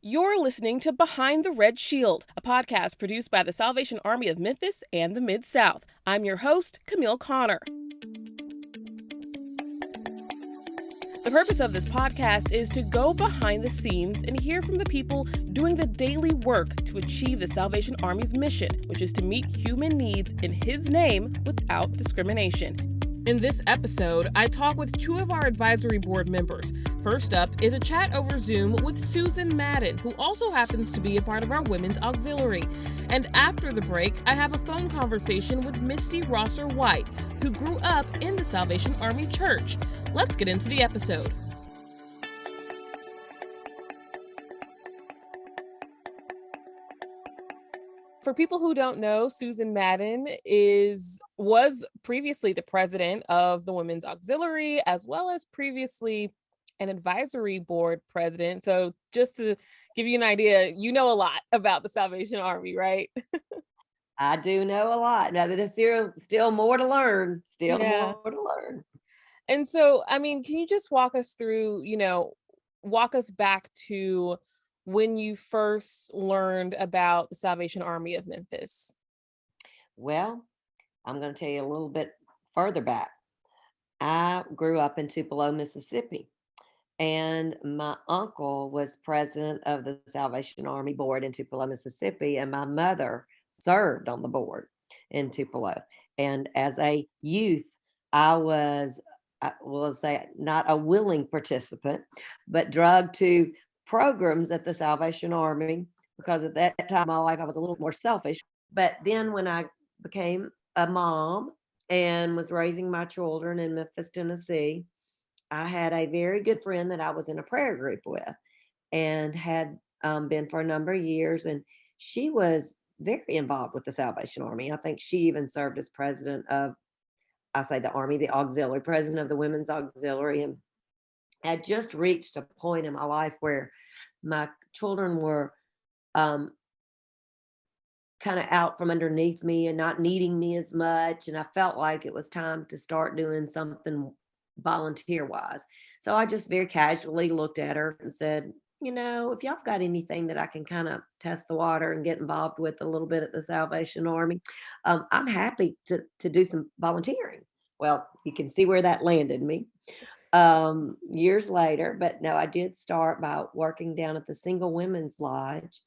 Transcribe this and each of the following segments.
You're listening to Behind the Red Shield, a podcast produced by the Salvation Army of Memphis and the Mid-South. I'm your host, Camille Connor. The purpose of this podcast is to go behind the scenes and hear from the people doing the daily work to achieve the Salvation Army's mission, which is to meet human needs in His name without discrimination. In this episode, I talk with two of our advisory board members. First up is a chat over Zoom with Susan Madden, who also happens to be a part of our Women's Auxiliary. And after the break, I have a phone conversation with Misty Rosser-White, who grew up in the Salvation Army Church. Let's get into the episode. For people who don't know, Susan Madden was previously the president of the Women's Auxiliary, as well as previously an advisory board president. So just to give you an idea, you know a lot about the Salvation Army, right? I do know a lot. Now, there's still more to learn. Yeah. More to learn. And so, can you just walk us through, walk us back to when you first learned about the Salvation Army of Memphis? Well, I'm going to tell you a little bit further back. I grew up in Tupelo, Mississippi, and my uncle was president of the Salvation Army Board in Tupelo, Mississippi, and my mother served on the board in Tupelo. And as a youth, I will say, not a willing participant, but drugged to programs at the Salvation Army because at that time in my life I was a little more selfish. But then when I became a mom and was raising my children in Memphis, Tennessee, I had a very good friend that I was in a prayer group with and had been for a number of years. And she was very involved with the Salvation Army. I think she even served as president of, I say the Army, the auxiliary, president of the Women's Auxiliary. And had just reached a point in my life where my children were kind of out from underneath me and not needing me as much. And I felt like it was time to start doing something volunteer wise. So I just very casually looked at her and said, if y'all got anything that I can kind of test the water and get involved with a little bit at the Salvation Army, I'm happy to do some volunteering. Well, you can see where that landed me years later. But no, I did start by working down at the Single Women's Lodge,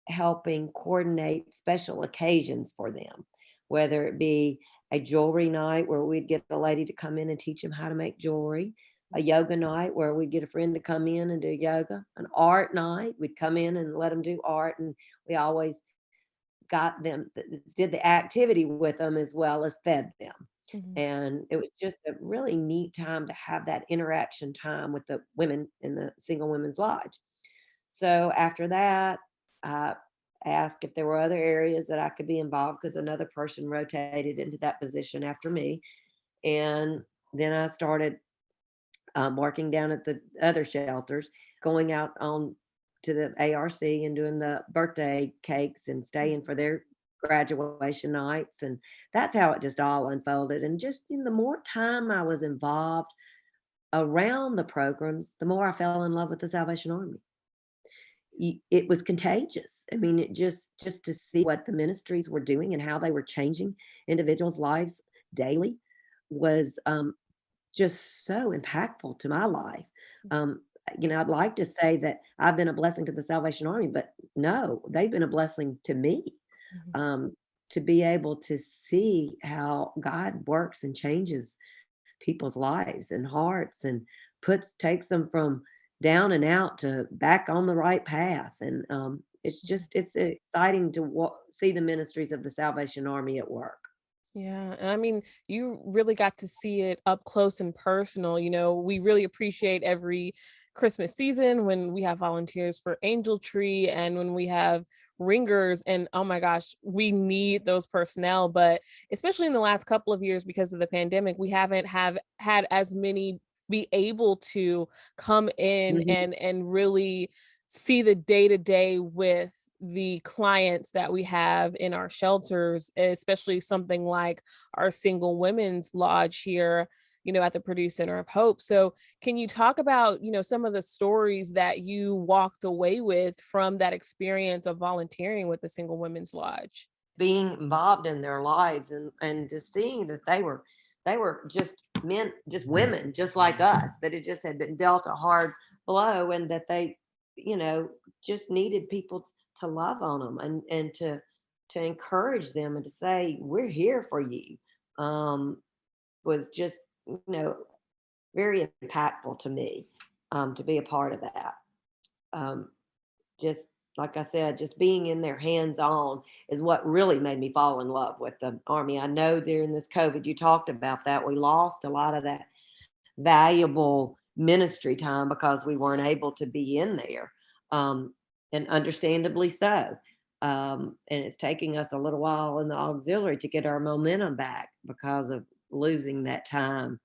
helping coordinate special occasions for them, whether it be a jewelry night where we'd get a lady to come in and teach them how to make jewelry, a yoga night where we'd get a friend to come in and do yoga, an art night, we'd come in and let them do art. And we always got them, did the activity with them as well as fed them. Mm-hmm. And it was just a really neat time to have that interaction time with the women in the Single Women's Lodge. So after that, I asked if there were other areas that I could be involved because another person rotated into that position after me. And then I started working down at the other shelters, going out on to the ARC and doing the birthday cakes and staying for their graduation nights. And that's how it just all unfolded. And just the more time I was involved around the programs, the more I fell in love with the Salvation Army. It was contagious. I mean, it just to see what the ministries were doing and how they were changing individuals' lives daily was just so impactful to my life. I'd like to say that I've been a blessing to the Salvation Army, but no, they've been a blessing to me. To be able to see how God works and changes people's lives and hearts and takes them from down and out to back on the right path. And it's exciting to see the ministries of the Salvation Army at work. Yeah. And you really got to see it up close and personal. We really appreciate every Christmas season when we have volunteers for Angel Tree and when we have ringers. And oh my gosh, we need those personnel. But especially in the last couple of years, because of the pandemic, we haven't had as many be able to come in and really see the day-to-day with the clients that we have in our shelters, especially something like our Single Women's Lodge here. at the Purdue Center of Hope. So can you talk about, some of the stories that you walked away with from that experience of volunteering with the Single Women's Lodge? Being involved in their lives, and just seeing that they were just men, just women, just like us, that it just had been dealt a hard blow, and that they, you know, just needed people to love on them, and to encourage them, and to say, we're here for you, um, was just, very impactful to me, to be a part of that. Um, just like I said, just being in there hands on is what really made me fall in love with the Army. I know during this COVID, you talked about that. We lost a lot of that valuable ministry time because we weren't able to be in there. Um, and understandably so. And it's taking us a little while in the auxiliary to get our momentum back because of losing that time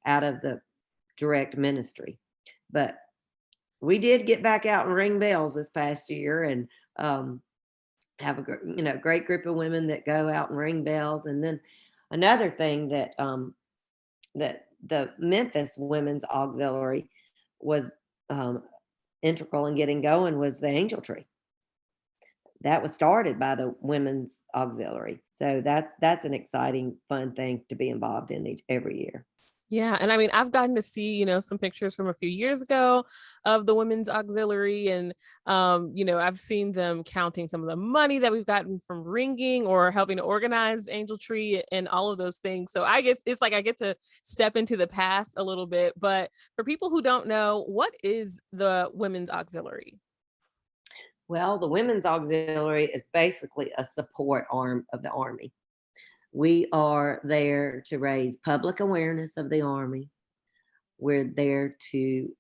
out of the direct ministry. But we did get back out and ring bells this past year, and um, have a great group of women that go out and ring bells. And then another thing that the Memphis Women's Auxiliary was um, integral in getting going was the Angel Tree. That was started by the Women's Auxiliary, so that's an exciting, fun thing to be involved in every year. Yeah. And I mean, I've gotten to see, some pictures from a few years ago of the women's auxiliary. And, I've seen them counting some of the money that we've gotten from ringing or helping to organize Angel Tree and all of those things. So it's like I get to step into the past a little bit. But for people who don't know, what is the women's auxiliary? Well, the Women's Auxiliary is basically a support arm of the Army. We are there to raise public awareness of the Army. We're there to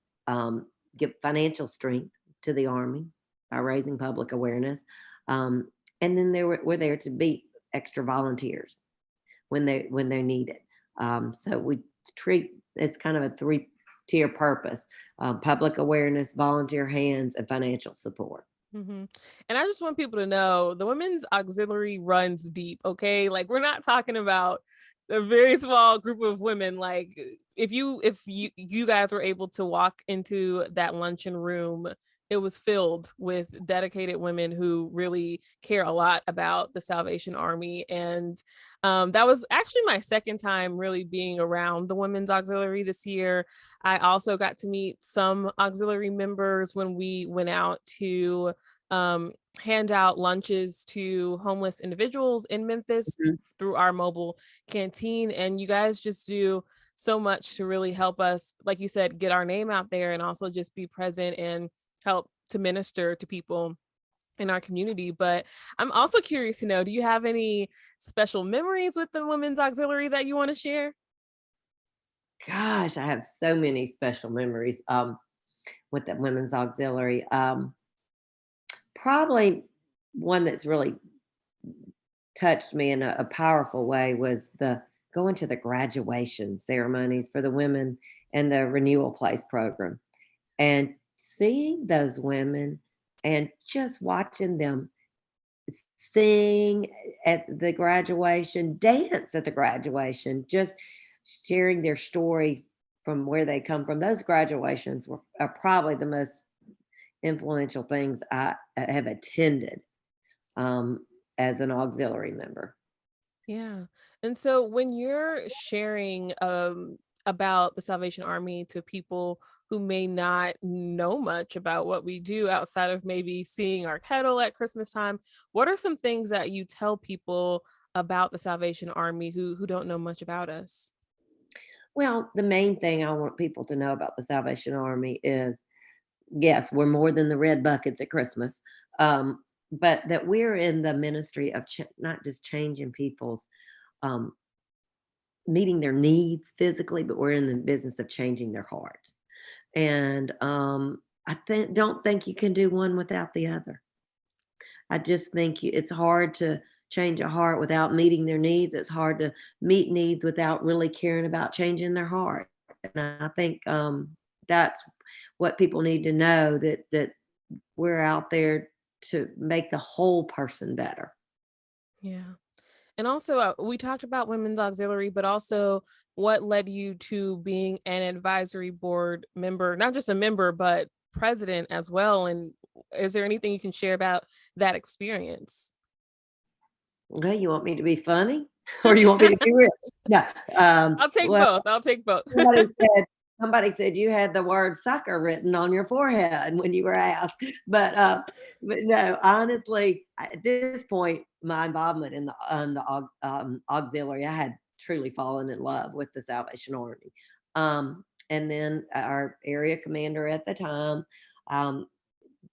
give financial strength to the Army by raising public awareness. Um, and then we're there to be extra volunteers when they need it. So we treat it's kind of a three-tier purpose: public awareness, volunteer hands, and financial support. hmm And I just want people to know the women's auxiliary runs deep. Okay. Like we're not talking about a very small group of women. Like if you guys were able to walk into that luncheon room, it was filled with dedicated women who really care a lot about the Salvation Army. And that was actually my second time really being around the women's auxiliary this year. I also got to meet some auxiliary members when we went out to hand out lunches to homeless individuals in Memphis Mhm. through our mobile canteen. And you guys just do so much to really help us, like you said, get our name out there and also just be present and help to minister to people in our community. But I'm also curious to know, do you have any special memories with the women's auxiliary that you want to share? Gosh, I have so many special memories with the Women's Auxiliary. Probably one that's really touched me in a powerful way was the going to the graduation ceremonies for the women and the Renewal Place program, and seeing those women and just watching them sing at the graduation, dance at the graduation, just sharing their story from where they come from. Those graduations are probably the most influential things I have attended, um, as an auxiliary member. Yeah. And so when you're sharing about the Salvation Army to people who may not know much about what we do outside of maybe seeing our kettle at Christmas time, what are some things that you tell people about the Salvation Army who don't know much about us? Well, the main thing I want people to know about the Salvation Army is, yes, we're more than the red buckets at Christmas, but that we're in the ministry of not just changing people's, um, meeting their needs physically, but we're in the business of changing their hearts. And don't think you can do one without the other. I just think it's hard to change a heart without meeting their needs. It's hard to meet needs without really caring about changing their heart. And I think that's what people need to know, that we're out there to make the whole person better. Yeah. And also, we talked about women's auxiliary, but also what led you to being an advisory board member, not just a member, but president as well? And is there anything you can share about that experience? Okay, you want me to be funny or you want me to be rich? No. I'll take Well, both. I'll take both. somebody said somebody said you had the word sucker written on your forehead when you were asked. But no, honestly, at this point, my involvement in the auxiliary, I had truly fallen in love with the Salvation Army. And then our area commander at the time, um,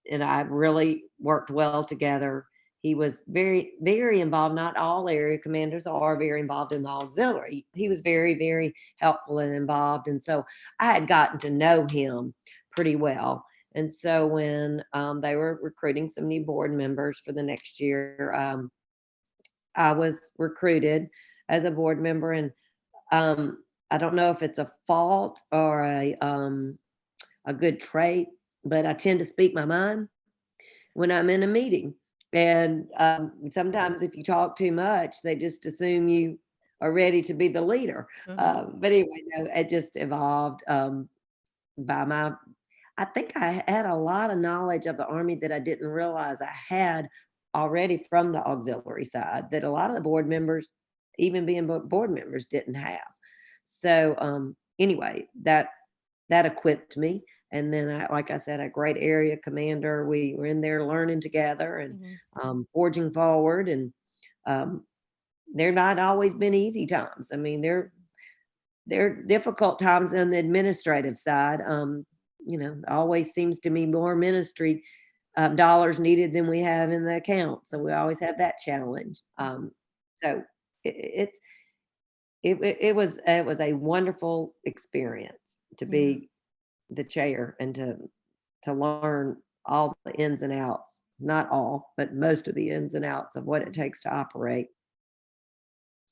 and I really worked well together. He was very, very involved. Not all area commanders are very involved in the auxiliary. He was very, very helpful and involved. And so I had gotten to know him pretty well. And so when they were recruiting some new board members for the next year, I was recruited as a board member. And I don't know if it's a fault or a good trait, but I tend to speak my mind when I'm in a meeting. And sometimes if you talk too much, they just assume you are ready to be the leader. Mhm. But anyway, no, it just evolved by my. I think I had a lot of knowledge of the Army that I didn't realize I had already from the auxiliary side that a lot of the board members, even being board members, didn't have. So anyway, that equipped me. And then, like I said, a great area commander. We were in there learning together and Mhm. forging forward. And um, they're not always been easy times. I mean, they're difficult times on the administrative side. Always seems to me more ministry dollars needed than we have in the account. So we always have that challenge. So it, it's it was a wonderful experience to Yeah. be the chair and to learn all the ins and outs, not all, but most of the ins and outs of what it Mhm. takes to operate.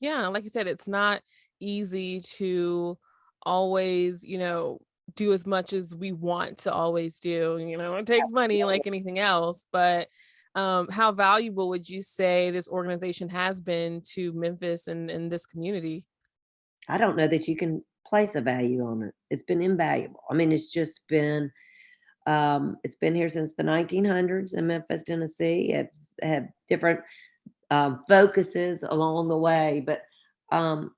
Yeah, like you said, it's not easy to always, do as much as we want to always do. It takes money like anything else, but how valuable would you say this organization has been to Memphis and this community? I don't know that you can place a value on it. It's been invaluable. I mean, it's been here since the 1900s in Memphis, Tennessee. It's had different focuses along the way, but um,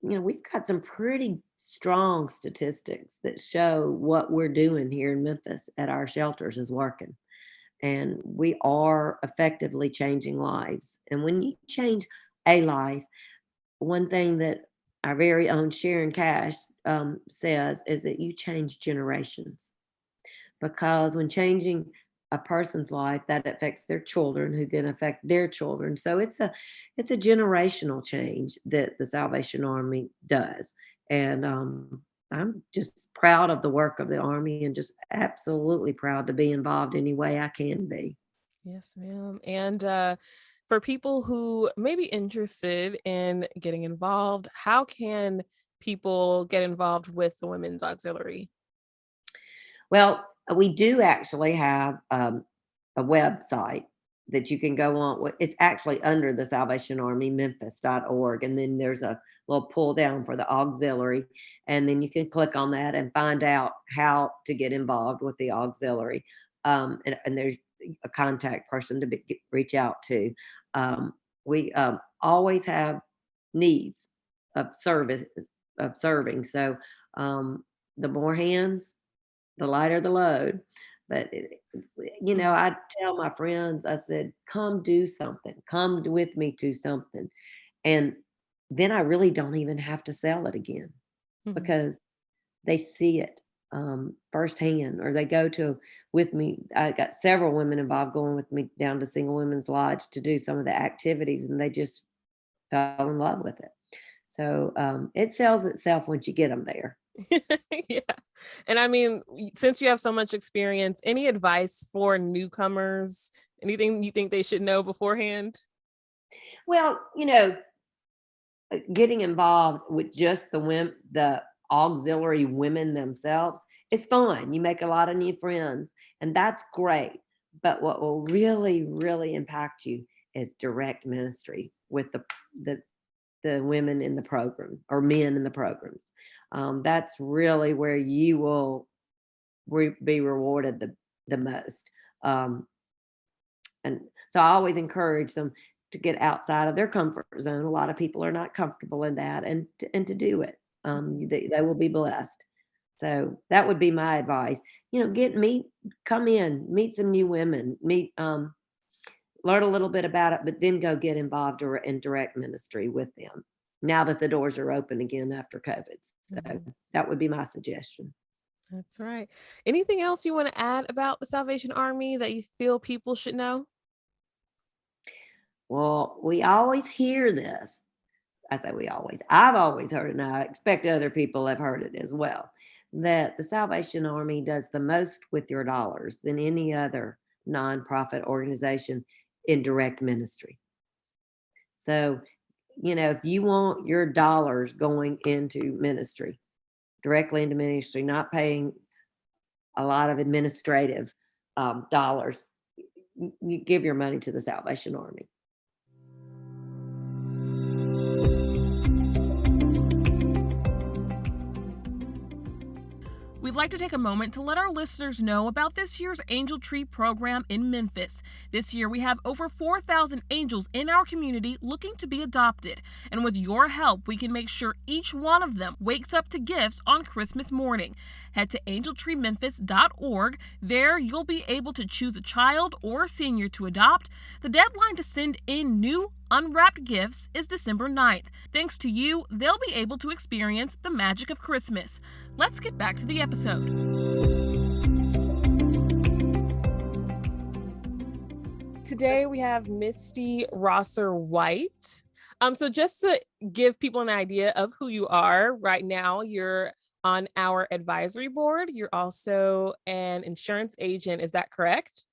we've got some pretty strong statistics that show what we're doing here in Memphis at our shelters is working. And we are effectively changing lives. And when you change a life, one thing that our very own Sharon Cash says is that you change generations. Because when changing a person's life, that affects their children, who then affect their children. So it's a generational change that the Salvation Army does. And I'm just proud of the work of the Army and just absolutely proud to be involved any way I can be. Yes, ma'am. And for people who may be interested in getting involved, how can people get involved with the Women's Auxiliary? Well, we do actually have a website that you can go on. It's actually under the Salvation Army, Memphis.org. And then there's a little pull down for the auxiliary. And then you can click on that and find out how to get involved with the auxiliary. And there's a contact person to reach out to. We always have needs of service, of serving. So the more hands, the lighter the load. But Mhm. I tell my friends, I said, "Come do something. Come with me to something." And then I really don't even have to sell it again Mhm. because they see it firsthand, or they go to with me. I got several women involved going with me down to Single Women's Lodge to do some of the activities, and they just fell in love with it. So it sells itself once you get them there. Yeah. And I mean, since you have so much experience, any advice for newcomers? Anything you think they should know beforehand? Well, getting involved with just the auxiliary women themselves, it's fun. You make a lot of new friends, and that's great. But what will really, really impact you is direct ministry with the the women in the program or men in the programs. That's really where you will be rewarded the most. Um, and so I always encourage them to get outside of their comfort zone. A lot of people are not comfortable in that, and to do it. They will be blessed. So that would be my advice. Come in, meet some new women, learn a little bit about it, but then go get involved in direct ministry with them now that the doors are open again after COVID. So that would be my suggestion. That's right. Anything else you want to add about the Salvation Army that you feel people should know? Well, we always hear this. I say we always. I've always heard it, and I expect other people have heard it as well, that the Salvation Army does the most with your dollars than any other nonprofit organization in direct ministry. So, if you want your dollars going into ministry, directly into ministry, not paying a lot of administrative dollars, you give your money to the Salvation Army. We'd like to take a moment to let our listeners know about this year's Angel Tree program in Memphis. This year, we have over 4,000 angels in our community looking to be adopted. And with your help, we can make sure each one of them wakes up to gifts on Christmas morning. Head to angeltreememphis.org. There, you'll be able to choose a child or a senior to adopt. The deadline to send in new unwrapped gifts is December 9th. Thanks to you, they'll be able to experience the magic of Christmas. Let's get back to the episode. Today we have Misty Rosser-White. So just to give people an idea of who you are right now, you're on our advisory board. You're also an insurance agent. Is that correct?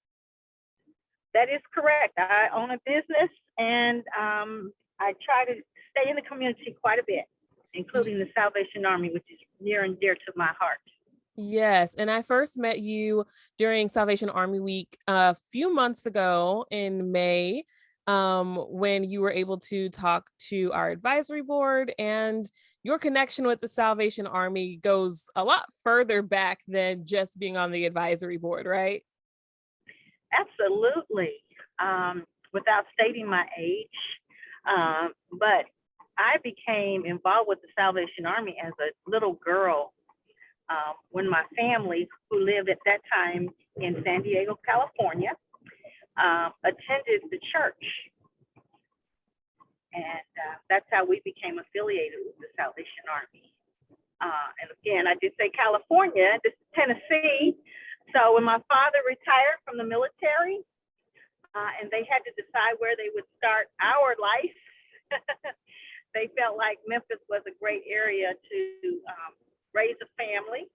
That is correct. I own a business, and I try to stay in the community quite a bit, including the Salvation Army, which is near and dear to my heart. Yes, and I first met you during Salvation Army Week a few months ago in May, when you were able to talk to our advisory board, and your connection with the Salvation Army goes a lot further back than just being on the advisory board, right? Absolutely. Without stating my age, but I became involved with the Salvation Army as a little girl when my family, who lived at that time in San Diego, California, attended the church. And that's how we became affiliated with the Salvation Army. And again, I did say California, this is Tennessee. So when my father retired from the military, and they had to decide where they would start our life, they felt like Memphis was a great area to raise a family.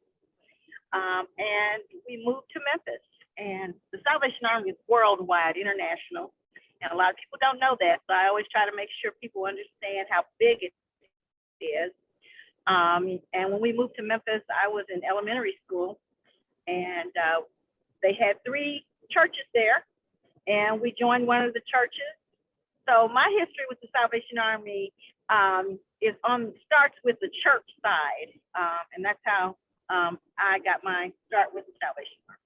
And we moved to Memphis. And the Salvation Army is worldwide, international. And a lot of people don't know that. So I always try to make sure people understand how big it is. And when we moved to Memphis, I was in elementary school. And they had 3 churches there, and we joined one of the churches. So my history with the Salvation Army starts with the church side, and that's how I got my start with the Salvation Army.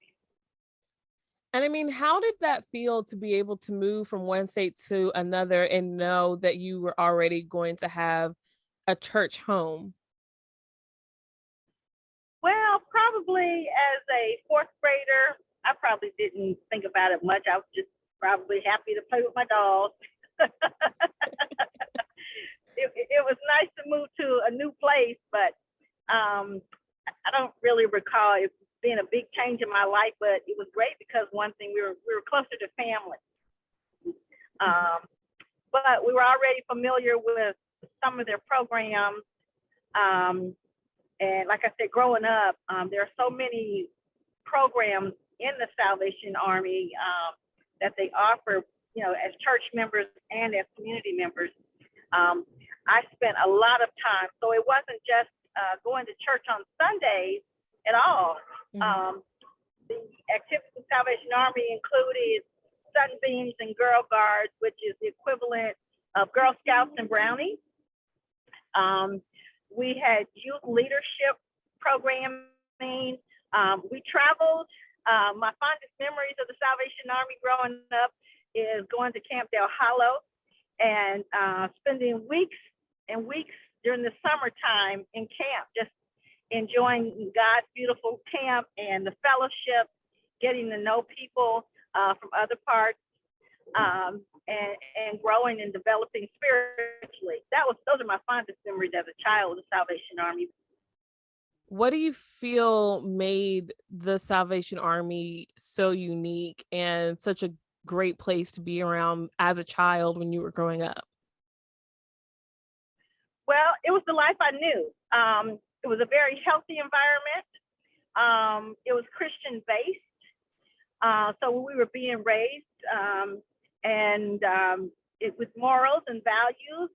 And I mean, how did that feel to be able to move from one state to another and know that you were already going to have a church home? Well, probably as a 4th grader, I probably didn't think about it much. I was just probably happy to play with my dolls. It was nice to move to a new place, but I don't really recall it being a big change in my life. But it was great because one thing, we were closer to family. But we were already familiar with some of their programs. And like I said, growing up, there are so many programs in the Salvation Army that they offer, as church members and as community members. I spent a lot of time, so it wasn't just going to church on Sundays at all. Mm-hmm. The activities of Salvation Army included Sunbeams and Girl Guards, which is the equivalent of Girl Scouts and Brownies. We had youth leadership programming. We traveled. My fondest memories of the Salvation Army growing up is going to Camp Del Hollow and spending weeks and weeks during the summertime in camp, just enjoying God's beautiful camp and the fellowship, getting to know people from other parts, and growing and developing spiritually. Those are my fondest memories as a child of the Salvation Army. What do you feel made the Salvation Army so unique and such a great place to be around as a child when you were growing up? Well, it was the life I knew. It was a very healthy environment. It was Christian based. So we were being raised, and it was morals and values,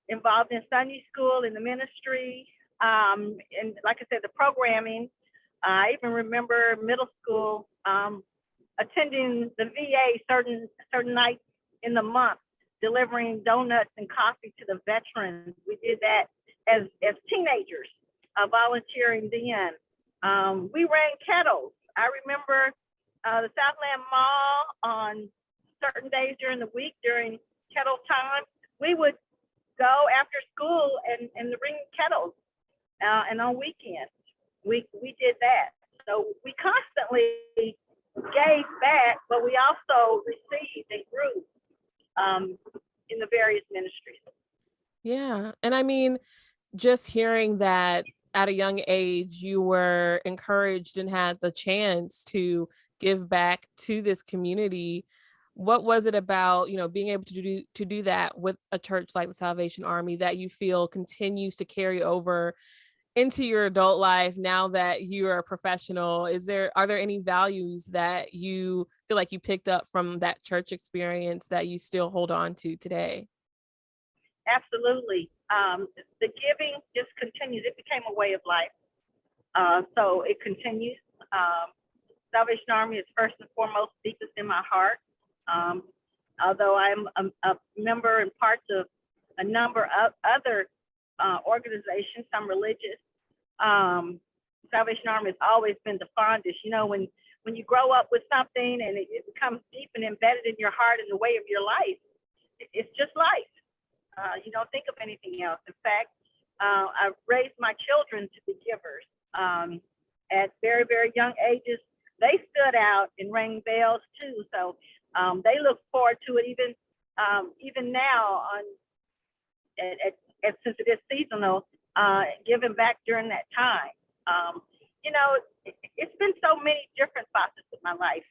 involved in Sunday school, in the ministry, and like I said, the programming. I even remember middle school attending the VA certain nights in the month, delivering donuts and coffee to the veterans. We did that as teenagers, volunteering then. We ran kettles. I remember the Southland Mall on certain days during the week, during kettle time. We would go after school and ring kettles, and on weekends. We did that. So we constantly gave back, but we also received and grew in the various ministries. Yeah. And I mean, just hearing that at a young age, you were encouraged and had the chance to give back to this community. What was it about, being able to do that with a church like the Salvation Army that you feel continues to carry over into your adult life now that you are a professional? Are there any values that you feel like you picked up from that church experience that you still hold on to today? Absolutely. The giving just continues. It became a way of life. So it continues. Salvation Army is first and foremost deepest in my heart. Although I'm a member and part of a number of other organizations, some religious, Salvation Army has always been the fondest. When you grow up with something and it becomes deep and embedded in your heart and the way of your life, it's just life. You don't think of anything else. In fact, I raised my children to be givers. At very, very young ages, they stood out and rang bells too. So they look forward to it even now since it is seasonal, giving back during that time. It's been so many different facets of my life.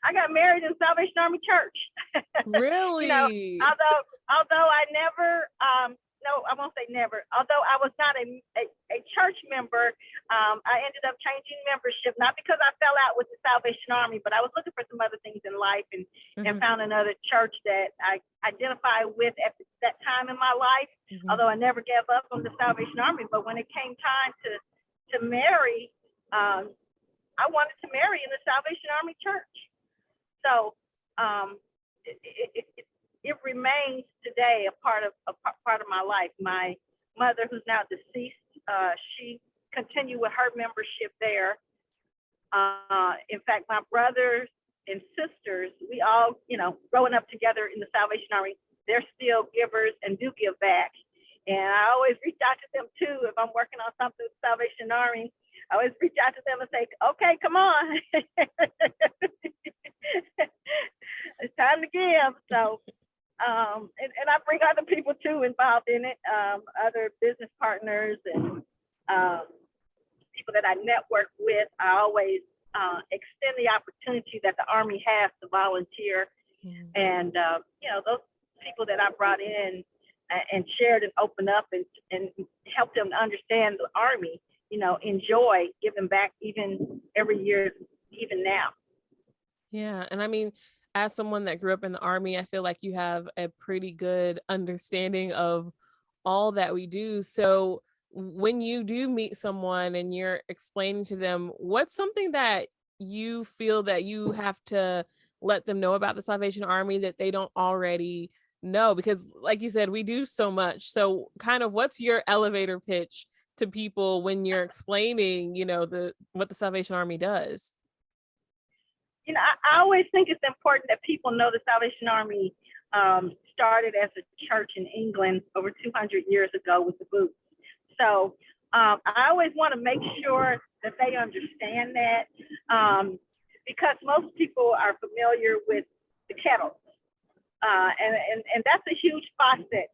I got married in Salvation Army Church. Really? Although I never, no, I won't say never. Although I was not a church member, I ended up changing membership, not because I fell out with the Salvation Army, but I was looking for some other things in life and found another church that I identify with at that time in my life. Although I never gave up on the Salvation Army, but when it came time to marry, I wanted to marry in the Salvation Army Church. So it remains today a part of my life. My mother, who's now deceased, she continued with her membership there. In fact, my brothers and sisters, we all, growing up together in the Salvation Army, they're still givers and do give back. And I always reach out to them too if I'm working on something with Salvation Army. I always reach out to them and say, "Okay, come on." It's time to give. So, and I bring other people too involved in it, other business partners and people that I network with. I always extend the opportunity that the Army has to volunteer. And, those people that I brought in and shared and opened up and helped them to understand the Army, enjoy giving back even every year, even now. Yeah. And I mean, as someone that grew up in the Army, I feel like you have a pretty good understanding of all that we do. So when you do meet someone and you're explaining to them, what's something that you feel that you have to let them know about the Salvation Army that they don't already No, because like you said, we do so much. So kind of what's your elevator pitch to people when you're explaining, the what the Salvation Army does? I always think it's important that people know the Salvation Army started as a church in England over 200 years ago with the boots. So I always want to make sure that they understand that because most people are familiar with the kettles. And that's a huge facet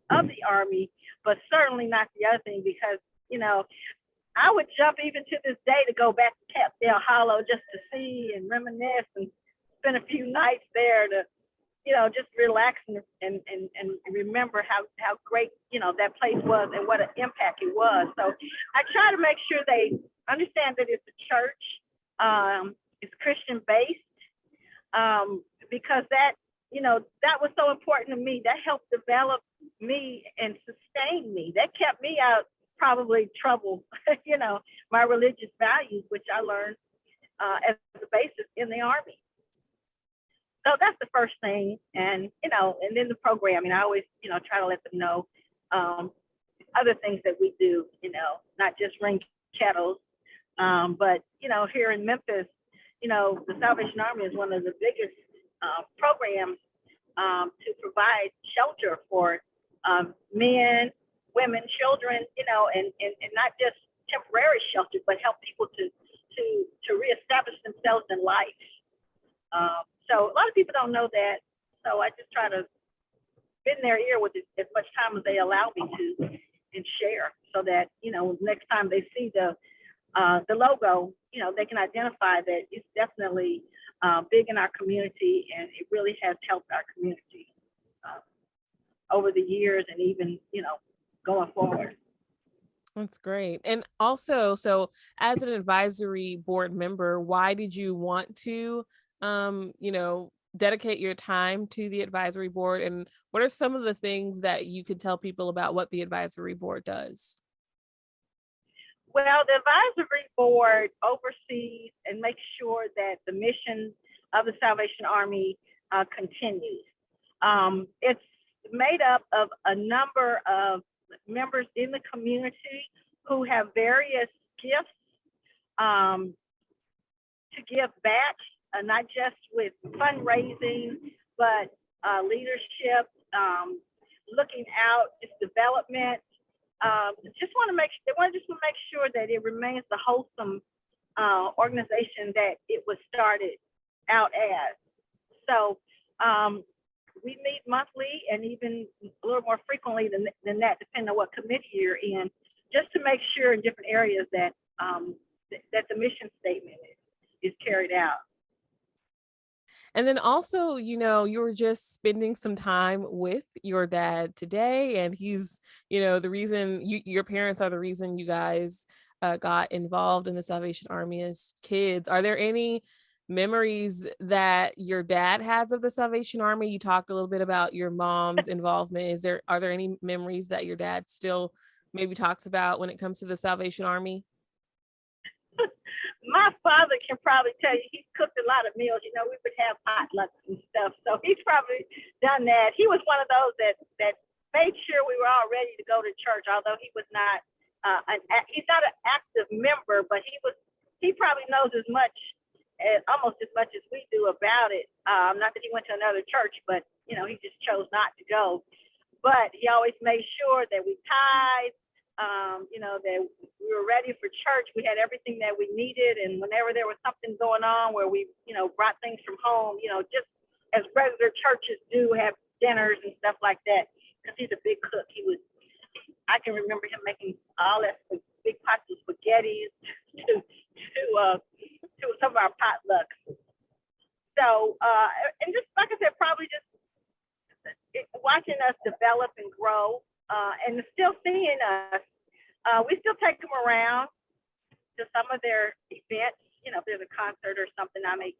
of the Army, but certainly not the other thing because, I would jump even to this day to go back to Capdale Hollow just to see and reminisce and spend a few nights there to, just relax and remember how great, that place was and what an impact it was. So I try to make sure they understand that it's a church, it's Christian based, because that was so important to me. That helped develop me and sustain me. That kept me out probably trouble, my religious values, which I learned as the basis in the Army. So that's the first thing. And then the programming, I always, try to let them know other things that we do, not just ring kettles, but, here in Memphis, the Salvation Army is one of the biggest programs to provide shelter for men, women, children, and not just temporary shelter, but help people to reestablish themselves in life. So a lot of people don't know that. So I just try to bend their ear with as much time as they allow me to and share so that, next time they see the logo, they can identify that it's definitely big in our community and it really has helped our community over the years and even, going forward. That's great. And also, so as an advisory board member, why did you want to, dedicate your time to the advisory board? And what are some of the things that you could tell people about what the advisory board does? Well, the advisory board oversees and makes sure that the mission of the Salvation Army continues. It's made up of a number of members in the community who have various gifts to give back, not just with fundraising, but leadership, looking out, just development. Just want to make sure that it remains the wholesome organization that it was started out as. So we meet monthly and even a little more frequently than that, depending on what committee you're in, just to make sure in different areas that that the mission statement is carried out. And then also, you were just spending some time with your dad today, and he's, the reason your parents are the reason you guys got involved in the Salvation Army as kids. Are there any memories that your dad has of the Salvation Army? You talked a little bit about your mom's involvement. Are there any memories that your dad still maybe talks about when it comes to the Salvation Army? My father can probably tell you he's cooked a lot of meals. We would have potlucks and stuff. So he's probably done that. He was one of those that made sure we were all ready to go to church, although he was not he's not an active member, but he probably knows almost as much as we do about it. Not that he went to another church, but he just chose not to go. But he always made sure that we tithed, that we were ready for church. We had everything that we needed. And whenever there was something going on where we, brought things from home, just as regular churches do, have dinners and stuff like that. Because he's a big cook. I can remember him making all that big pots of spaghetti to some of our potlucks. So, and just like I said, probably just watching us develop and grow, and still seeing us. We still take them around to some of their events. If there's a concert or something, I may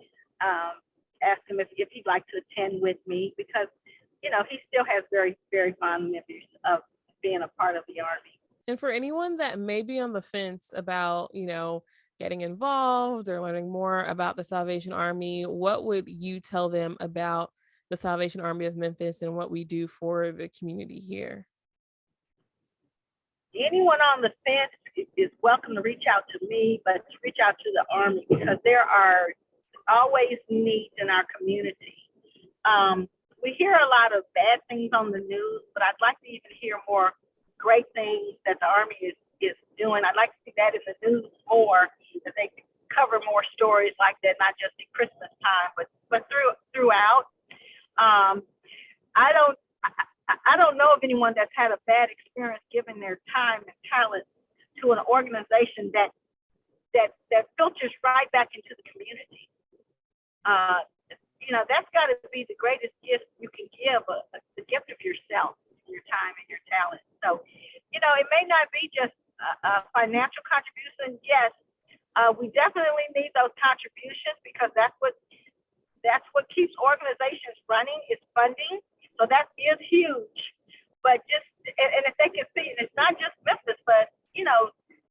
ask him if he'd like to attend with me because, he still has very, very fond memories of being a part of the Army. And for anyone that may be on the fence about, getting involved or learning more about the Salvation Army, what would you tell them about, the Salvation Army of Memphis and what we do for the community here? Anyone on the fence is welcome to reach out to me, but to reach out to the Army, because there are always needs in our community. We hear a lot of bad things on the news, but I'd like to even hear more great things that the Army is doing. I'd like to see that in the news more, that they cover more stories like that, not just at Christmas time, but throughout. I don't know of anyone that's had a bad experience giving their time and talent to an organization that filters right back into the community. That's got to be the greatest gift you can give, the gift of yourself, your time and your talent. So, it may not be just a financial contribution. Yes, we definitely need those contributions, because that's what keeps organizations running, is funding. So that is huge. But and if they can see, and it's not just Memphis, but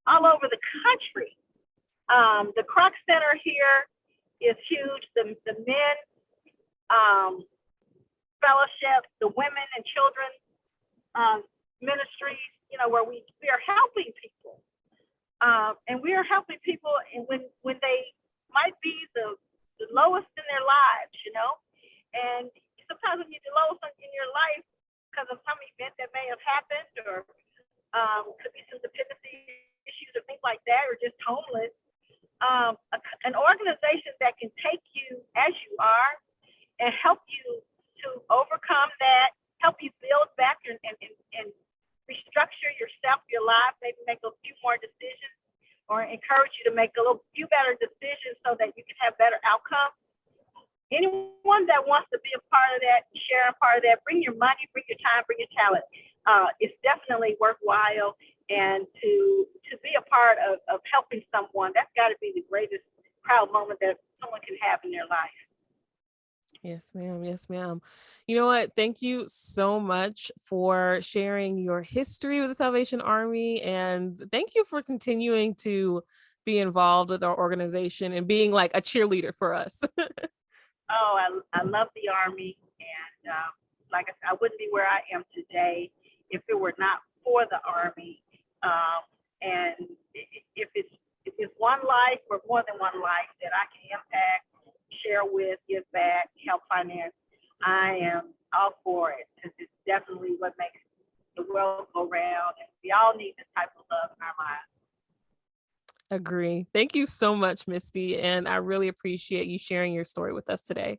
all over the country. The Croc Center here is huge. The men fellowship, the women and children ministries, where we are helping people. And we are helping people when they might be the lowest in their lives, and sometimes when you're the lowest in your life because of some event that may have happened, or could be some dependency issues or things like that, or just homeless, an organization that can take you as you are and help you to overcome that, help you build back and restructure yourself, your life, maybe make a few more decisions, or encourage you to make a few better decisions so that you can have better outcomes. Anyone that wants to be a part of that, share a part of that, bring your money, bring your time, bring your talent. It's definitely worthwhile. And to be a part of helping someone, that's got to be the greatest proud moment that someone can have in their life. Yes, ma'am. Yes, ma'am. You know what? Thank you so much for sharing your history with the Salvation Army. And thank you for continuing to be involved with our organization and being like a cheerleader for us. Oh, I love the Army. And like I said, I wouldn't be where I am today if it were not for the Army. And if it's one life or more than one life that I can impact, share with, give back, help finance, I am all for it, because it's definitely what makes the world go round, and we all need this type of love in our lives. Agree. Thank you so much, Misty, and I really appreciate you sharing your story with us today.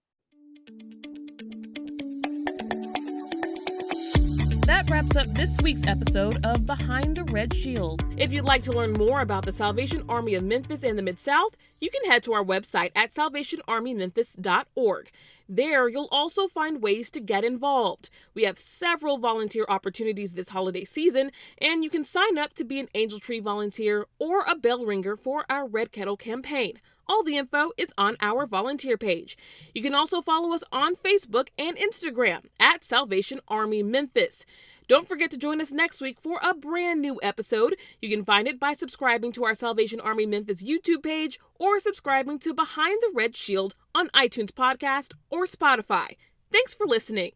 That wraps up this week's episode of Behind the Red Shield. If you'd like to learn more about the Salvation Army of Memphis and the Mid-South, you can head to our website at salvationarmymemphis.org. There, you'll also find ways to get involved. We have several volunteer opportunities this holiday season, and you can sign up to be an Angel Tree volunteer or a bell ringer for our Red Kettle campaign. All the info is on our volunteer page. You can also follow us on Facebook and Instagram at Salvation Army Memphis. Don't forget to join us next week for a brand new episode. You can find it by subscribing to our Salvation Army Memphis YouTube page or subscribing to Behind the Red Shield on iTunes Podcast or Spotify. Thanks for listening.